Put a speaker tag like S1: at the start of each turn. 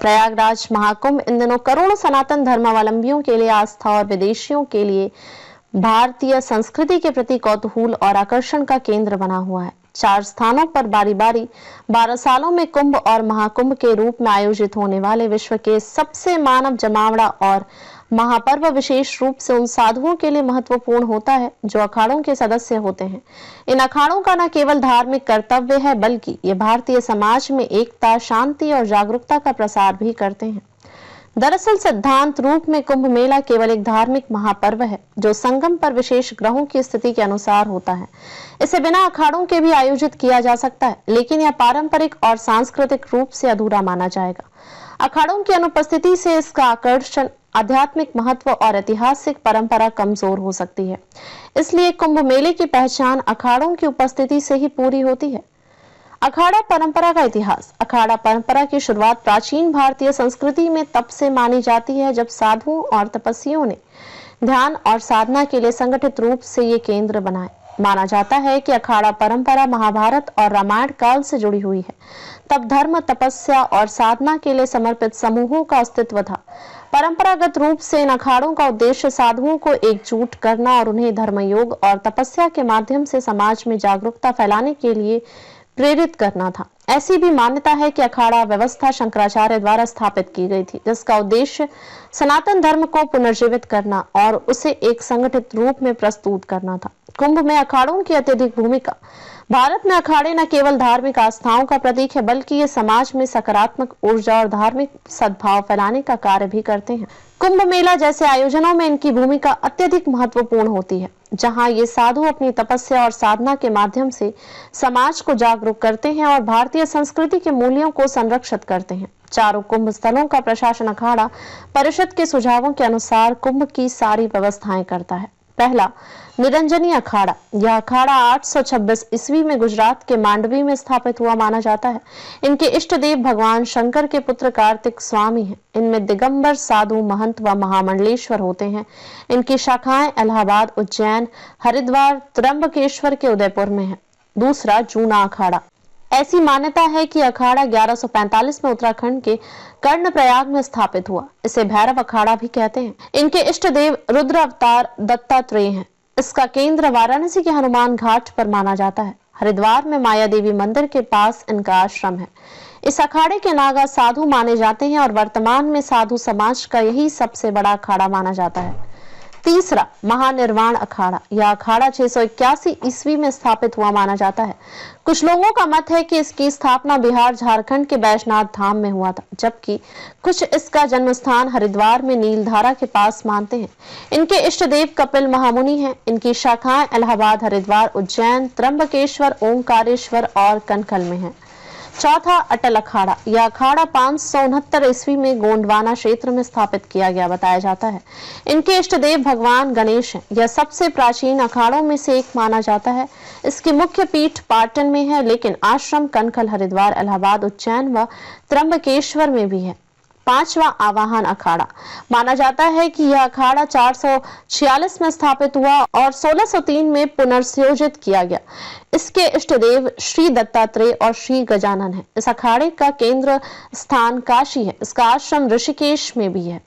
S1: प्रयागराज महाकुंभ इन दिनों करोड़ों सनातन धर्मावलंबियों के लिए आस्था और विदेशियों के लिए भारतीय संस्कृति के प्रति कौतूहल और आकर्षण का केंद्र बना हुआ है। 4 स्थानों पर बारी बारी 12 सालों में कुंभ और महाकुंभ के रूप में आयोजित होने वाले विश्व के सबसे मानव जमावड़ा और महापर्व विशेष रूप से उन साधुओं के लिए महत्वपूर्ण होता है जो अखाड़ों के सदस्य होते हैं। इन अखाड़ों का न केवल धार्मिक कर्तव्य है बल्कि ये भारतीय समाज में एकता, शांति और जागरूकता का प्रसार भी करते हैं। दरअसल सिद्धांत रूप में कुंभ मेला केवल एक धार्मिक महापर्व है जो संगम पर विशेष ग्रहों की स्थिति के अनुसार होता है। इसे बिना अखाड़ों के भी आयोजित किया जा सकता है, लेकिन यह पारंपरिक और सांस्कृतिक रूप से अधूरा माना जाएगा। अखाड़ों की अनुपस्थिति से इसका आकर्षण, आध्यात्मिक महत्व और ऐतिहासिक परंपरा कमजोर हो सकती है। इसलिए कुंभ मेले की पहचान अखाड़ों की उपस्थिति से ही पूरी होती है। अखाड़ा परंपरा का इतिहास। अखाड़ा परंपरा की शुरुआत प्राचीन भारतीय संस्कृति में तब से मानी जाती है जब साधुओं और तपस्वियों ने ध्यान और साधना के लिए संगठित रूप से ये केंद्र बनाए। माना जाता है कि अखाड़ा परंपरा महाभारत और रामायण काल से जुड़ी हुई है। तब धर्म, तपस्या और साधना के लिए समर्पित समूहों का अस्तित्व था। परंपरागत रूप से इन अखाड़ों का उद्देश्य साधुओं को एकजुट करना और उन्हें धर्मयोग और तपस्या के माध्यम से समाज में जागरूकता फैलाने के लिए प्रेरित करना था। ऐसी भी मान्यता है कि अखाड़ा व्यवस्था शंकराचार्य द्वारा स्थापित की गई थी, जिसका उद्देश्य सनातन धर्म को पुनर्जीवित करना और उसे एक संगठित रूप में प्रस्तुत करना था। कुंभ में अखाड़ों की अत्यधिक भूमिका। भारत में अखाड़े न केवल धार्मिक आस्थाओं का प्रतीक है बल्कि ये समाज में सकारात्मक ऊर्जा और धार्मिक सद्भाव फैलाने का कार्य भी करते हैं। कुंभ मेला जैसे आयोजनों में इनकी भूमिका अत्यधिक महत्वपूर्ण होती है, जहां ये साधु अपनी तपस्या और साधना के माध्यम से समाज को जागरूक करते हैं और भारतीय संस्कृति के मूल्यों को संरक्षित करते हैं। चारों कुंभ स्थलों का प्रशासन अखाड़ा परिषद के सुझावों के अनुसार कुंभ की सारी व्यवस्थाएं करता है। पहला, निरंजनी अखाड़ा। यह अखाड़ा 826 ईस्वी में गुजरात के मांडवी में स्थापित हुआ माना जाता है। इनके इष्ट देव भगवान शंकर के पुत्र कार्तिक स्वामी हैं। इनमें दिगंबर, साधु, महंत व महामंडलेश्वर होते हैं। इनकी शाखाएं इलाहाबाद, उज्जैन, हरिद्वार, त्र्यंबकेश्वर के उदयपुर में है। दूसरा, जूना अखाड़ा। ऐसी मान्यता है कि अखाड़ा 1145 में उत्तराखंड के कर्णप्रयाग में स्थापित हुआ। इसे भैरव अखाड़ा भी कहते हैं। इनके इष्ट देव रुद्र अवतार दत्तात्रेय हैं। इसका केंद्र वाराणसी के हनुमान घाट पर माना जाता है। हरिद्वार में माया देवी मंदिर के पास इनका आश्रम है। इस अखाड़े के नागा साधु माने जाते हैं और वर्तमान में साधु समाज का यही सबसे बड़ा अखाड़ा माना जाता है। तीसरा, महानिर्वाण अखाड़ा। यह अखाड़ा 681 ईस्वी में स्थापित हुआ माना जाता है। कुछ लोगों का मत है कि इसकी स्थापना बिहार, झारखंड के बैजनाथ धाम में हुआ था, जबकि कुछ इसका जन्म स्थान हरिद्वार में नीलधारा के पास मानते हैं। इनके इष्ट देव कपिल महामुनि हैं। इनकी शाखाएं इलाहाबाद, हरिद्वार, उज्जैन, त्र्यंबकेश्वर, ओंकारेश्वर और कनखल में है। चौथा, अटल अखाड़ा। यह अखाड़ा 569 ईस्वी में गोंडवाना क्षेत्र में स्थापित किया गया बताया जाता है। इनके इष्ट देव भगवान गणेश हैं। यह सबसे प्राचीन अखाड़ों में से एक माना जाता है। इसकी मुख्य पीठ पाटन में है, लेकिन आश्रम कनखल, हरिद्वार, इलाहाबाद, उज्जैन व त्र्यंबकेश्वर में भी है। पांचवा, आवाहन अखाड़ा। माना जाता है कि यह अखाड़ा 446 में स्थापित हुआ और 1603 में पुनर्संयोजित किया गया। इसके इष्ट देव श्री दत्तात्रेय और श्री गजानन है। इस अखाड़े का केंद्र स्थान काशी है। इसका आश्रम ऋषिकेश में भी है।